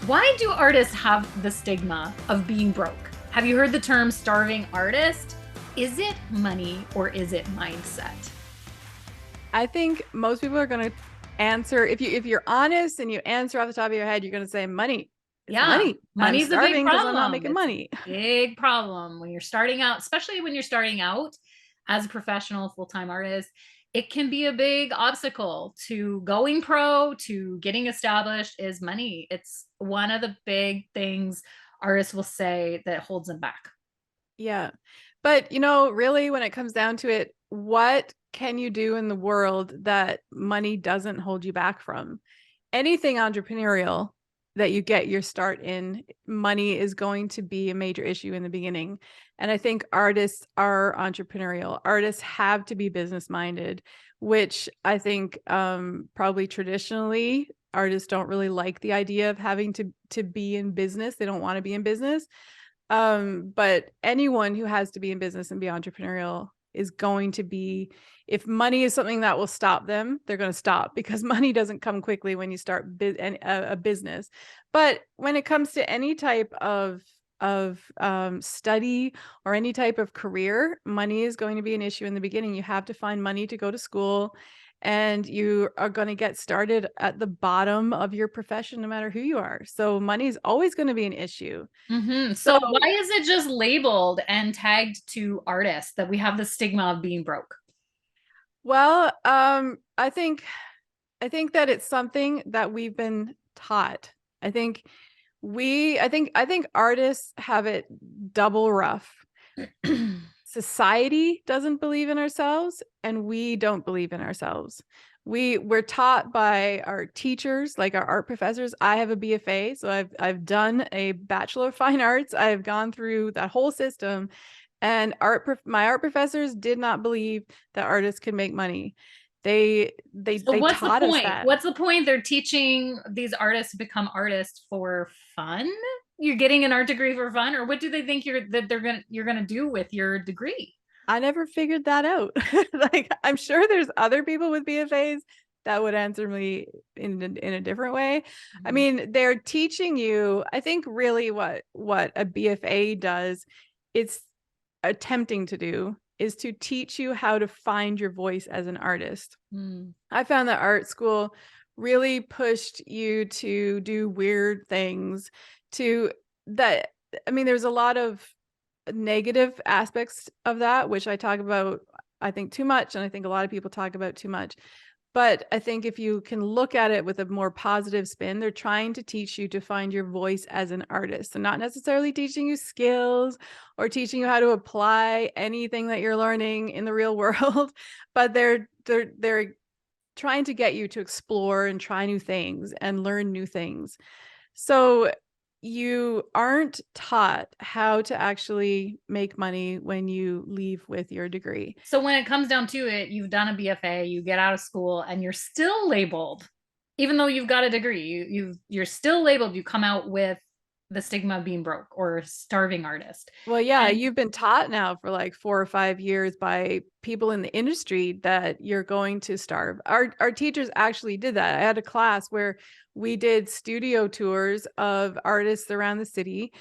Why do artists have the stigma of being broke? Have you heard the term starving artist? Is it money or is it mindset? I think most people are going to answer if you're honest and you answer off the top of your head, you're going to say money. It's Yeah, money. I'm money's a big starving because I'm not problem. making It's a money. big problem when you're starting out, especially when you're starting out as a professional full-time artist. It can be a big obstacle to going pro, to getting established is money. It's one of the big things artists will say that holds them back. Yeah. But really when it comes down to it, what can you do in the world that money doesn't hold you back from? Anything entrepreneurial that you get your start in, money is going to be a major issue in the beginning. And I think artists are entrepreneurial. Artists have to be business minded, which I think probably traditionally artists don't really like the idea of having to be in business. They don't want to be in business. But anyone who has to be in business and be entrepreneurial is going to be, if money is something that will stop them, they're going to stop because money doesn't come quickly when you start a business. But when it comes to any type of study or any type of career, money is going to be an issue in the beginning. You have to find money to go to school, and you are going to get started at the bottom of your profession, no matter who you are. So money is always going to be an issue. So So why is it just labeled and tagged to artists that we have the stigma of being broke? well, I think that it's something that we've been taught. I think I think artists have it double rough. Society doesn't believe in ourselves, and we don't believe in ourselves. We're taught by our teachers, like our art professors. I have a BFA, so I've done a Bachelor of Fine Arts. I've gone through that whole system, and my art professors did not believe that artists could make money. So They what's the taught us point? that. What's the point? They're teaching these artists to become artists for fun? You're getting an art degree for fun, or what do they think you're gonna do with your degree? I never figured that out. Like, I'm sure there's other people with BFAs that would answer me in a different way. I Mhm. mean, they're teaching you, I think really what a BFA does, it's attempting to do is to teach you how to find your voice as an artist. Mm. I found that art school really pushed you to do weird things to that. I mean, there's a lot of negative aspects of that, which I talk about, I think, too much. And I think a lot of people talk about too much. But I think if you can look at it with a more positive spin, they're trying to teach you to find your voice as an artist. So not necessarily teaching you skills or teaching you how to apply anything that you're learning in the real world, but they're trying to get you to explore and try new things and learn new things. So you aren't taught how to actually make money when you leave with your degree. So when it comes down to it, you've done a BFA, you get out of school, and you're still labeled, even though you've got a degree, you're still labeled. You come out with the stigma of being broke or starving artist. Well, yeah, And you've been taught now for like 4 or 5 years by people in the industry that you're going to starve. Our teachers actually did that. I had a class where we did studio tours of artists around the city.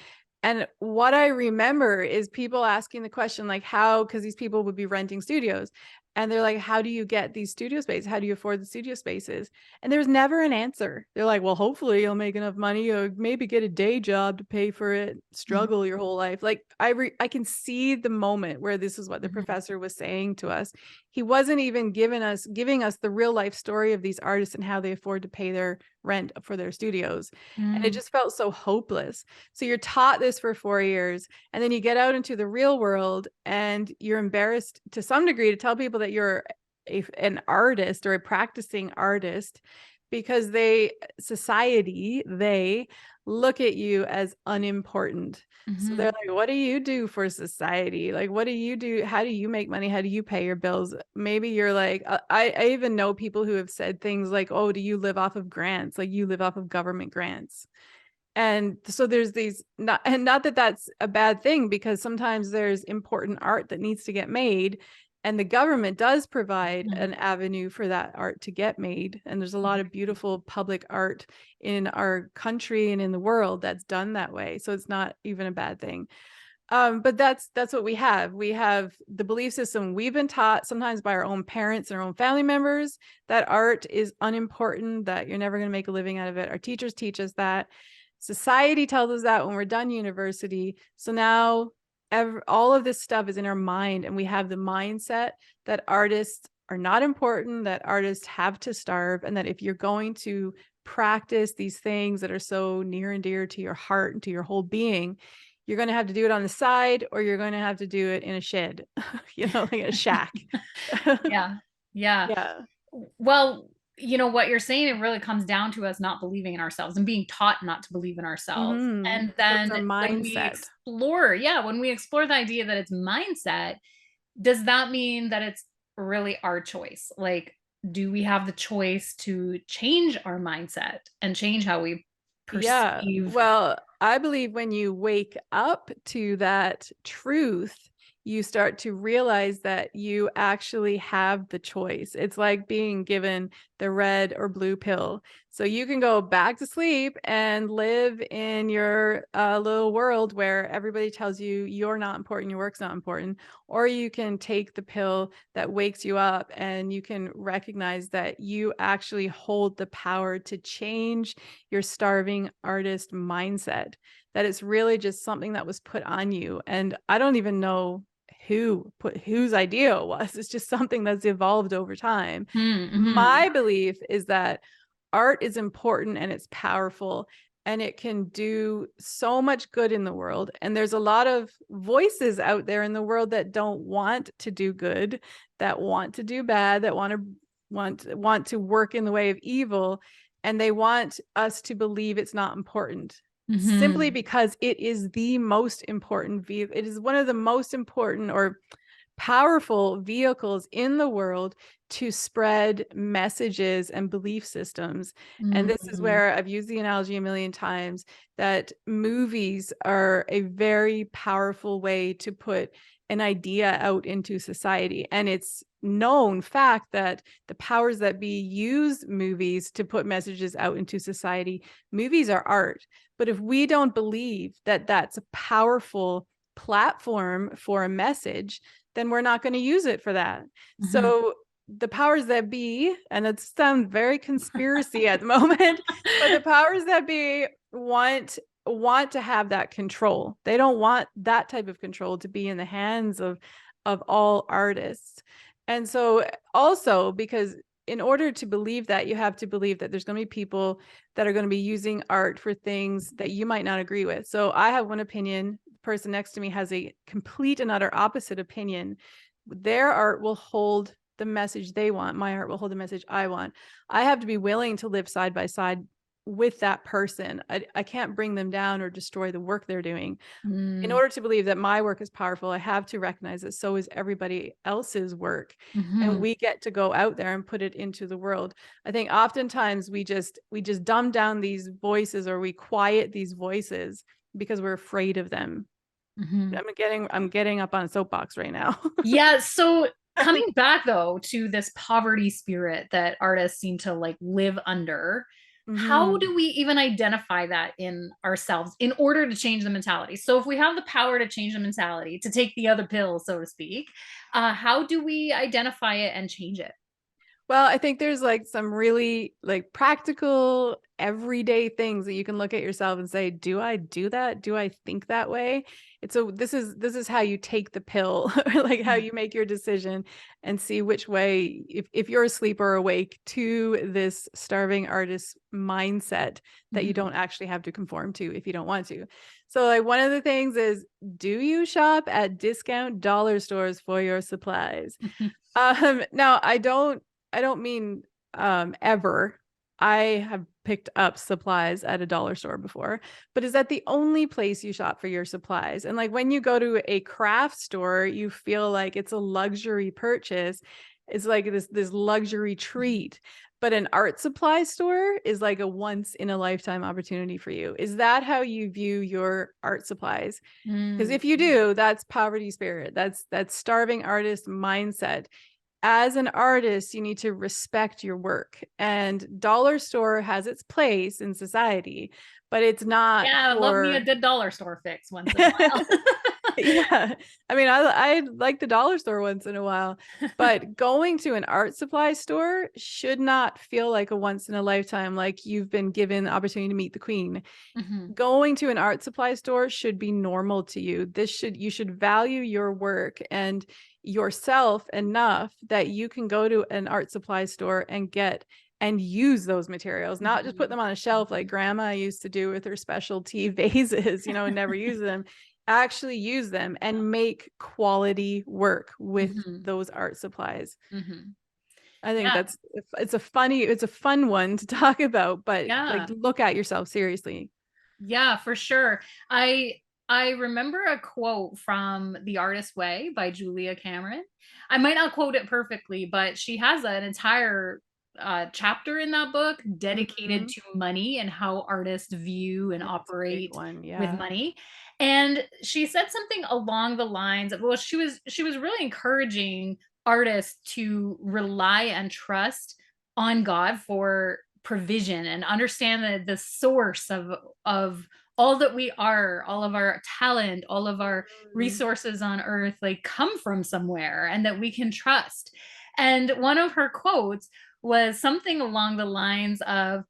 And what I remember is people asking the question, like, how, because these people would be renting studios. And they're like, how do you get these studio spaces? How do you afford the studio spaces? And there's never an answer. They're like, well, hopefully you'll make enough money or maybe get a day job to pay for it, Mhm, struggle your whole life. Like I can see the moment where this is what the mhm, professor was saying to us. He wasn't even giving us the real life story of these artists and how they afford to pay their rent for their studios. And it mm. just felt so hopeless. So you're taught this for 4 years, and then you get out into the real world and you're embarrassed to some degree to tell people that you're an artist or a practicing artist because they look at you as unimportant. So they're Mhm. like, what do you do for society? Like, what do you do? How do you make money? How do you pay your bills? Maybe you're like, I even know people who have said things like, oh, do you live off of grants? Like, you live off of government grants. And so there's these, not that that's a bad thing, because sometimes there's important art that needs to get made, And the government does provide Mhm. an avenue for that art to get made. And there's a lot of beautiful public art in our country and in the world that's done that way. So it's not even a bad thing. But that's what we have. We have the belief system we've been taught, sometimes by our own parents and our own family members, that art is unimportant, that you're never going to make a living out of it. Our teachers teach us that. Society tells us that when we're done university. So now all of this stuff is in our mind, and we have the mindset that artists are not important, that artists have to starve, and that if you're going to practice these things that are so near and dear to your heart and to your whole being, you're going to have to do it on the side, or you're going to have to do it in a shed, like a shack. Yeah. Yeah. Yeah. Well, what you're saying, it really comes down to us not believing in ourselves and being taught not to believe in ourselves. And So it's then our when we mindset. explore, yeah, when we explore the idea that it's mindset, does that mean that it's really our choice? Like, do we have the choice to change our mindset and change how we Yeah. perceive? Well, I believe when you wake up to that truth, you start to realize that you actually have the choice. It's like being given the red or blue pill. So you can go back to sleep and live in your little world where everybody tells you you're not important, your work's not important. Or you can take the pill that wakes you up, and you can recognize that you actually hold the power to change your starving artist mindset, that it's really just something that was put on you. And I don't even know whose idea it was. It's just something that's evolved over time. Mm-hmm. My belief is that art is important and it's powerful, and it can do so much good in the world. And there's a lot of voices out there in the world that don't want to do good, that want to do bad, that want to work in the way of evil, and they want us to believe it's not important, simply Mm-hmm. because it is the most important vehicle. It is one of the most important or powerful vehicles in the world to spread messages and belief systems. And this is Mm-hmm. where I've used the analogy a million times, that movies are a very powerful way to put an idea out into society. And it's known fact that the powers that be use movies to put messages out into society. Movies are art. But if we don't believe that that's a powerful platform for a message, then we're not going to use it for that. Mm-hmm. So the powers that be, and it sounds very conspiracy at the moment, but the powers that be want to have that control. They don't want that type of control to be in the hands of all artists. And so also, because in order to believe that, you have to believe that there's going to be people that are going to be using art for things that you might not agree with. So I have one opinion, the person next to me has a complete and utter opposite opinion. Their art will hold the message they want. My art will hold the message I want. I have to be willing to live side by side with that person. I can't bring them down or destroy the work they're doing. In order to believe that my work is powerful, I have to recognize that so is everybody else's work. And Mm-hmm. we get to go out there and put it into the world. I think oftentimes we just dumb down these voices, or we quiet these voices because we're afraid of them. Mm-hmm. I'm getting up on a soapbox right now. Yeah, so coming back though to this poverty spirit that artists seem to like live under, how Mhm. do we even identify that in ourselves in order to change the mentality? So if we have the power to change the mentality, to take the other pill, so to speak, how do we identify it and change it? Well, I think there's like some really like practical everyday things that you can look at yourself and say, do I do that? Do I think that way? It's so this is how you take the pill, or like how you make your decision and see which way, if you're asleep or awake to this starving artist mindset that you Mhm. don't actually have to conform to if you don't want to. So like one of the things is, do you shop at discount dollar stores for your supplies? Now I don't mean ever. I have picked up supplies at a dollar store before, but is that the only place you shop for your supplies? And like when you go to a craft store, you feel like it's a luxury purchase. It's like this luxury treat. but an art supply store is like a once in a lifetime opportunity for you. Is that how you view your art supplies? Because Mm. if you do, that's poverty spirit. That's starving artist mindset. As an artist, you need to respect your work. And dollar store has its place in society, but it's not Yeah, I love me a for good dollar store fix once in a while. yeah. I mean, I like the dollar store once in a while, but going to an art supply store should not feel like a once in a lifetime, like you've been given the opportunity to meet the queen. Mhm. Going to an art supply store should be normal to you. You should value your work and yourself enough that you can go to an art supply store and get and use those materials, not just put Mhm. them on a shelf like Mhm. grandma used to do with her specialty vases, and never use them. Actually use them and make quality work with Mhm. those art supplies. Mhm. I think Yeah, it's a fun one to talk about, but like yeah. look at yourself seriously. Yeah, for sure. I remember a quote from The Artist Way by Julia Cameron. I might not quote it perfectly, but she has an entire chapter in that book dedicated Mhm. to money and how artists view and It's a big operate one. with Yeah. money. And she said something along the lines of, well, she was really encouraging artists to rely and trust on God for provision and understand the source of all that we are, all of our talent, all of our Mhm. resources on earth, like come from somewhere and that we can trust. And one of her quotes was something along the lines of,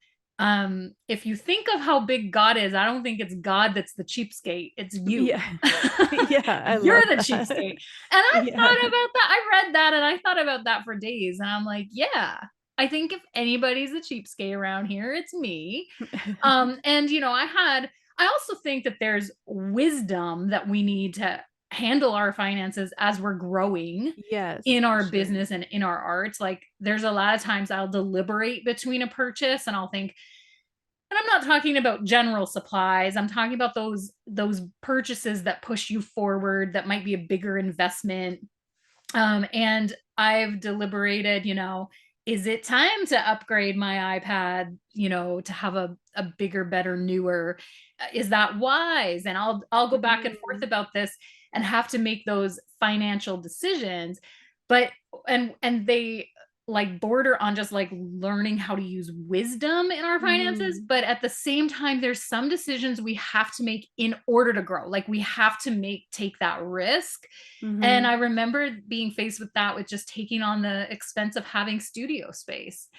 if you think of how big God is, I don't think it's God that's the cheapskate, it's you. Yeah. Yeah, I You're love the that. cheapskate. And I Yeah. thought about that. I read that and I thought about that for days. And I'm like, yeah, I think if anybody's a cheapskate around here, it's me. And I also think that there's wisdom that we need to handle our finances as we're growing Yes, in for our sure. business and in our arts. Like there's a lot of times I'll deliberate between a purchase and I'll think, and I'm not talking about general supplies. I'm talking about those purchases that push you forward that might be a bigger investment. And I've deliberated, is it time to upgrade my iPad, to have a bigger, better, newer? Is that wise? And I'll go back and forth Mhm. about this and have to make those financial decisions. But and they like border on just like learning how to use wisdom in our finances, Mhm. but at the same time there's some decisions we have to make in order to grow. Like we have to take that risk, and I Mhm. remember being faced with that, with just taking on the expense of having studio space.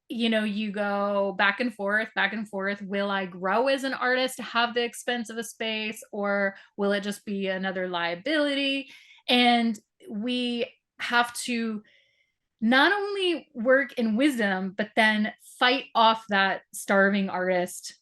You go back and forth, back and forth. Will I grow as an artist to have the expense of a space, or will it just be another liability? And we have to not only work in wisdom, but then fight off that starving artists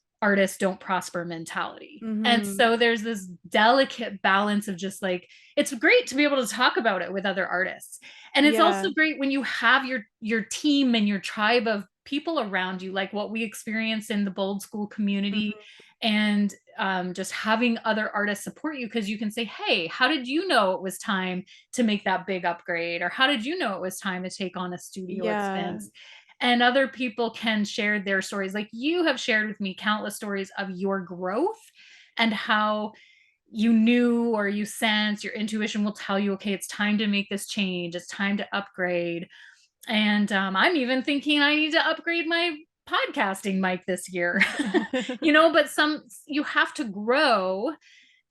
don't prosper mentality. And Mhm. so there's this delicate balance of just like, it's great to be able to talk about it with other artists. And it's Yeah. also great when you have your team and your tribe of people around you, like what we experience in the Bold School community, Mhm. and just having other artists support you, because you can say, hey, how did you know it was time to make that big upgrade, or how did you know it was time to take on a studio Yeah. expense? And other people can share their stories, like you have shared with me countless stories of your growth and how you knew, or you sense, your intuition will tell you, okay, it's time to make this change, it's time to upgrade. And I'm even thinking I need to upgrade my podcasting mic this year. But you have to grow,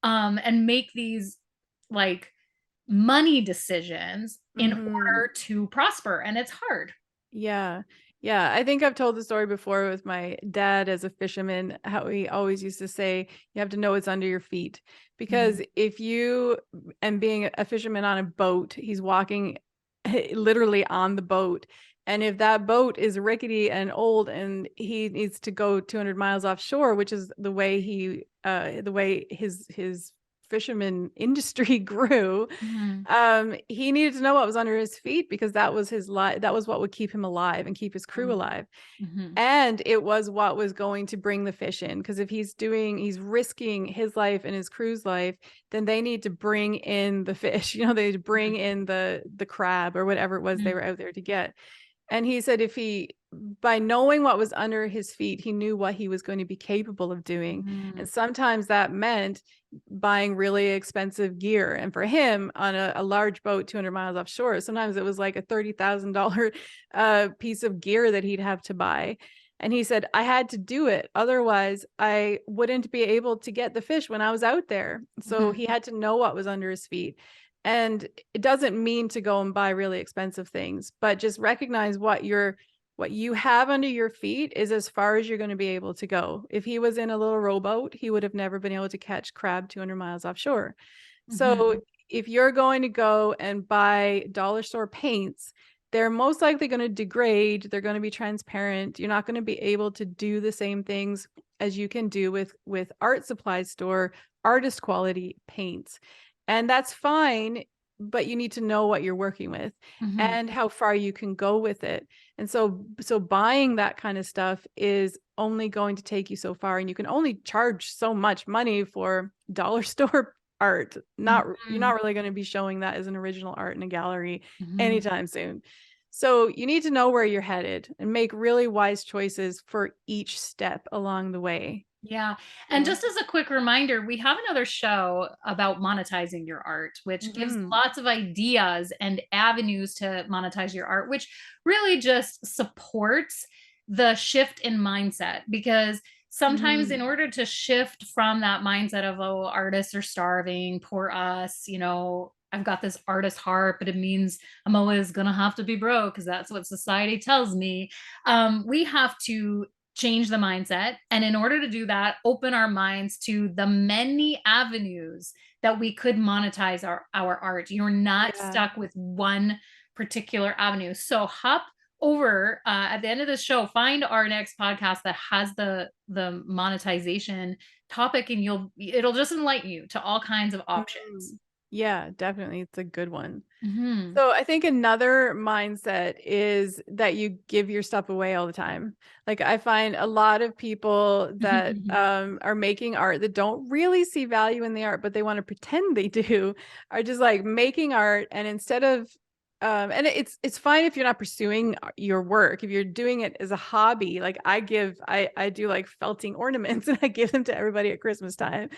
and make these like money decisions in Mhm. order to prosper, and it's hard. Yeah. Yeah. I think I've told the story before with my dad as a fisherman, how he always used to say, you have to know what's under your feet. Because Mhm, if you, and being a fisherman on a boat, he's walking literally on the boat. And if that boat is rickety and old and he needs to go 200 miles offshore, which is the way his fisherman industry grew, mhm, he needed to know what was under his feet because that was his life. That was what would keep him alive and keep his crew mhm, alive. mhm, And it was what was going to bring the fish in. Because if he's risking his life and his crew's life, then they need to bring in the fish. They need to bring in the crab or whatever it was they mhm, were out there to get. And he said by knowing what was under his feet, he knew what he was going to be capable of doing. Mm, And sometimes that meant buying really expensive gear. And for him, on a large boat 200 miles offshore, sometimes it was like a $30,000 piece of gear that he'd have to buy. And he said, I had to do it. Otherwise, I wouldn't be able to get the fish when I was out there. So mhm, he had to know what was under his feet. And it doesn't mean to go and buy really expensive things, but just recognize what you have under your feet is as far as you're going to be able to go. If he was in a little rowboat, he would have never been able to catch crab 200 miles offshore. So mhm, if you're going to go and buy dollar store paints, they're most likely going to degrade. They're going to be transparent. You're not going to be able to do the same things as you can do with art supply store artist quality paints. And that's fine, but you need to know what you're working with mhm, and how far you can go with it. And so buying that kind of stuff is only going to take you so far, and you can only charge so much money for dollar store art. Not You're mhm, not really going to be showing that as an original art in a gallery mhm. anytime soon. So you need to know where you're headed and make really wise choices for each step along the way. Yeah. And So, just as a quick reminder, we have another show about monetizing your art, which gives mhm. lots of ideas and avenues to monetize your art, which really just supports the shift in mindset. Because sometimes, in Mhm. order to shift from that mindset of, oh, artists are starving, poor us, I've got this artist heart, but it means I'm always going to have to be broke because that's what society tells me. We have to change the mindset. And in order to do that, open our minds to the many avenues that we could monetize our art. You're not Yeah. stuck with one particular avenue. So hop over at the end of the show, find our next podcast that has the monetization topic, and it'll just enlighten you to all kinds of options. Mhm. Yeah, definitely. It's a good one. Hmm. So I think another mindset is that you give your stuff away all the time. Like I find a lot of people that are making art that don't really see value in the art, but they want to pretend they do, are just like making art, and instead of and it's fine if you're not pursuing your work. If you're doing it as a hobby, like I do like felting ornaments and I give them to everybody at Christmas time.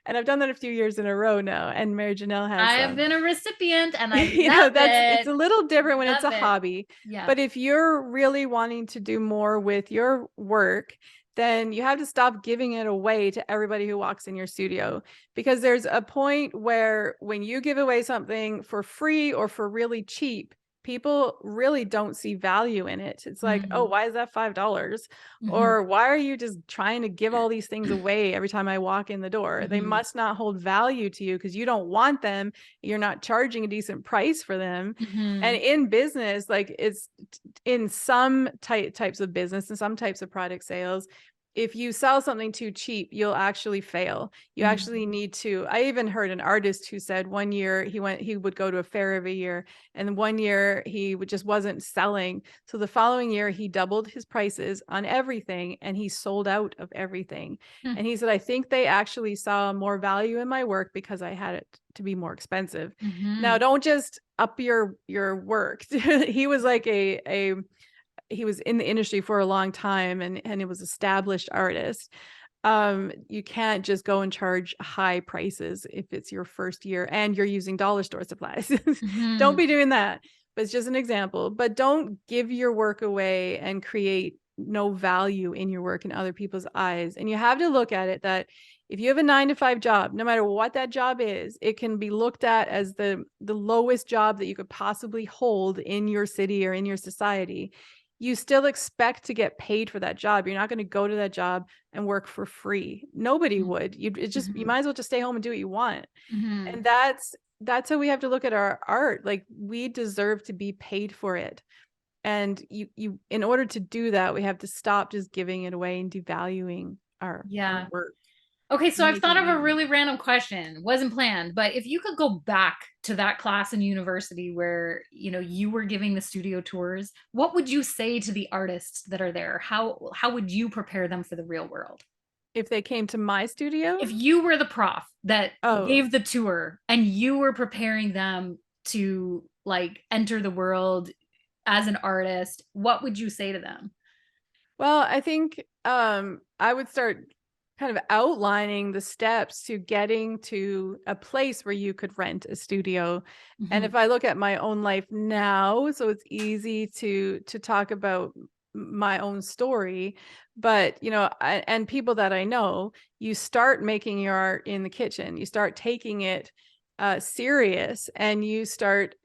And I've done that a few years in a row now. And Mary Janelle has I have some. been a recipient and I love That's it's it. a little different when it's Love a it. hobby. Yeah. But if you're really wanting to do more with your work, then you have to stop giving it away to everybody who walks in your studio, because there's a point where when you give away something for free or for really cheap, people really don't see value in it. It's like, oh, Mhm. why is that $5? Mhm. Or why are you just trying to give all these things away every time I walk in the door? They Mhm. must not hold value to you because you don't want them. You're not charging a decent price for them. And Mhm. in business, like it's in some types of business and some types of product sales, if you sell something too cheap, you'll actually fail. You Mhm. actually need to. I even heard an artist who said one year he would go to a fair every year, and one year just wasn't selling. So the following year he doubled his prices on everything and he sold out of everything. Hmm. And he said, I think they actually saw more value in my work because I had it to be more expensive. Now, Mhm. don't just up your work. He was like a he was in the industry for a long time, and it was established artist. You can't just go and charge high prices if it's your first year and you're using dollar store supplies. Don't Mhm. be doing that. But it's just an example. But don't give your work away and create no value in your work in other people's eyes. And you have to look at it that if you have a 9 to 5 job, no matter what that job is, it can be looked at as the lowest job that you could possibly hold in your city or in your society. You still expect to get paid for that job. You're not going to go to that job and work for free. Nobody would. You Mhm. might as well just stay home and do what you want. Mhm. And that's how we have to look at our art. Like we deserve to be paid for it. And you in order to do that, we have to stop just giving it away and devaluing our Yeah. work Okay, so and I've thought making of it a easy. really random question. Wasn't planned, but if you could go back to that class in university where, you were giving the studio tours, what would you say to the artists that are there? How would you prepare them for the real world? If they came to my studio, If you were the prof that oh, gave the tour and you were preparing them to like enter the world as an artist, what would you say to them? Well, I think I would start kind of outlining the steps to getting to a place where you could rent a studio. And Mhm. if I look at my own life now, so it's easy to talk about my own story, but and people that I know, you start making your art in the kitchen. You start taking it serious, and you start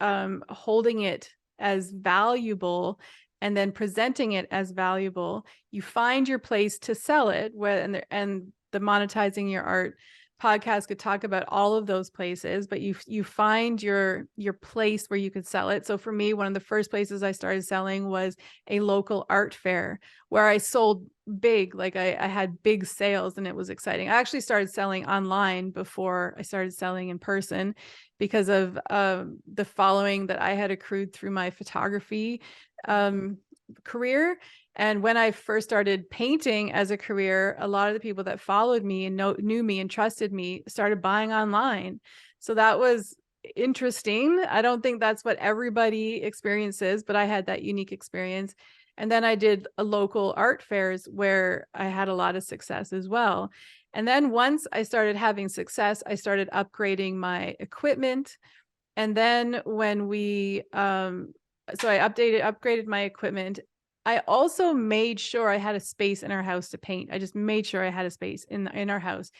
holding it as valuable, and then presenting it as valuable. You find your place to sell it, and the monetizing your art podcast could talk about all of those places, but you find your place where you could sell it. So for me, one of the first places I started selling was a local art fair, where I sold big, like I had big sales, and it was exciting. I actually started selling online before I started selling in person, because of the following that I had accrued through my photography um, career. And when I first started painting as a career, a lot of the people that followed me and knew me and trusted me started buying online. So that was interesting. I don't think that's what everybody experiences, but I had that unique experience. And then I did a local art fairs where I had a lot of success as well. And then once I started having success, I started upgrading my equipment. And then when so I upgraded my equipment. I also made sure I had a space in our house to paint. I just made sure I had a space in our house.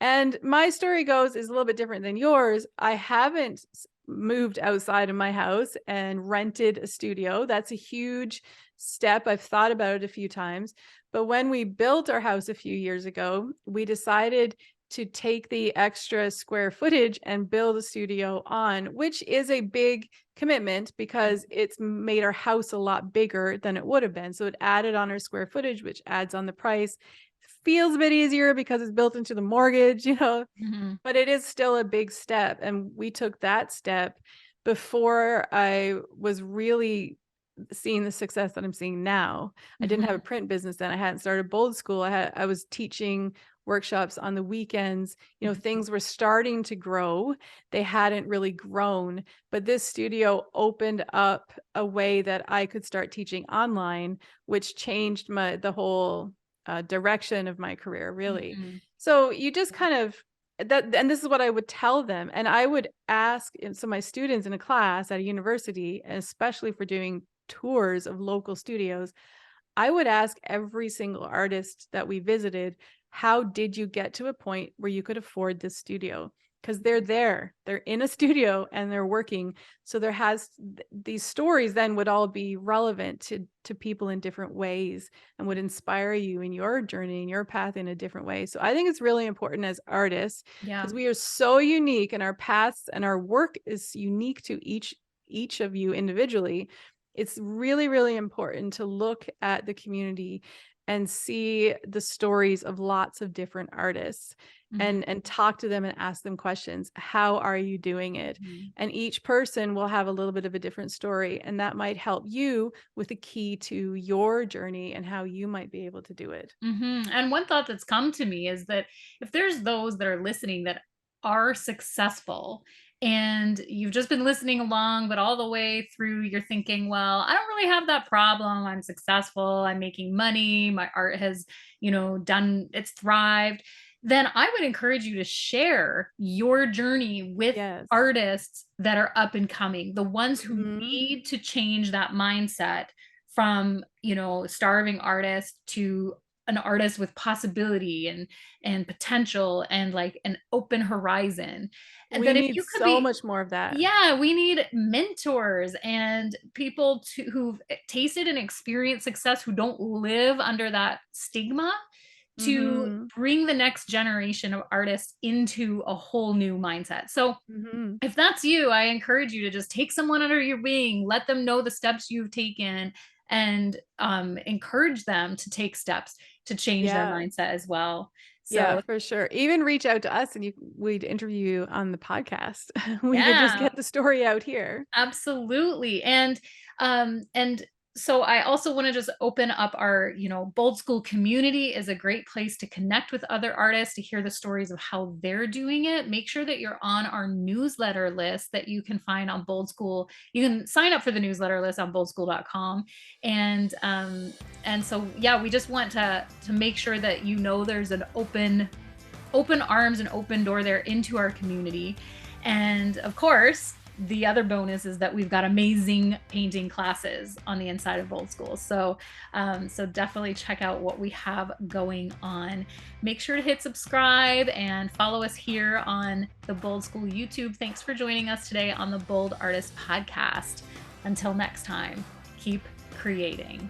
And my story goes is a little bit different than yours. I haven't moved outside of my house and rented a studio. That's a huge step. I've thought about it a few times. But when we built our house a few years ago, we decided to take the extra square footage and build a studio on, which is a big commitment because it's made our house a lot bigger than it would have been. So it added on our square footage, which adds on the price. Feels a bit easier because it's built into the mortgage, Mhm. but it is still a big step. And we took that step before I was really seeing the success that I'm seeing now. I didn't have a Mhm. print business then. I hadn't started Bold School. I was teaching workshops on the weekends. Mhm. Things were starting to grow. They hadn't really grown, but this studio opened up a way that I could start teaching online, which changed the whole direction of my career, really. Mhm. So you just kind of that, and this is what I would tell them. And I would ask, so my students in a class at a university, especially for doing tours of local studios, I would ask every single artist that we visited, how did you get to a point where you could afford this studio? Because they're in a studio and they're working. So these stories then would all be relevant to people in different ways, and would inspire you in your journey and your path in a different way. So I think it's really important as artists, Yeah. because we are so unique, and our paths and our work is unique to each of you individually. It's really, really important to look at the community and see the stories of lots of different artists, Mhm. and talk to them and ask them questions. How are you doing it? Mhm. And each person will have a little bit of a different story, and that might help you with a key to your journey and how you might be able to do it. Mhm. And one thought that's come to me is that if there's those that are listening that are successful and you've just been listening along, but all the way through you're thinking, well, I don't really have that problem. I'm successful. I'm making money. My art has, done, it's thrived. Then I would encourage you to share your journey with Yes. artists that are up and coming, the ones who Mhm. need to change that mindset from, starving artist to an artist with possibility and potential and like an open horizon. And We that if need you could so be, much more of that. yeah, we need mentors and people who've tasted and experienced success, who don't live under that stigma, to Mhm. bring the next generation of artists into a whole new mindset. So Mhm. if that's you, I encourage you to just take someone under your wing, let them know the steps you've taken, and encourage them to take steps to change their Yeah. mindset as well. Yeah, So, for sure. Even reach out to us, and we'd interview you on the podcast. We could just yeah, get the story out here. absolutely. And So I also want to just open up our, Bold School community is a great place to connect with other artists, to hear the stories of how they're doing it. Make sure that you're on our newsletter list that you can find on Bold School. You can sign up for the newsletter list on boldschool.com. And so yeah, we just want to make sure that there's an open arms and open door there into our community. And of course, the other bonus is that we've got amazing painting classes on the inside of Bold School. So definitely check out what we have going on. Make sure to hit subscribe and follow us here on the Bold School YouTube. Thanks for joining us today on the Bold Artist Podcast. Until next time, keep creating.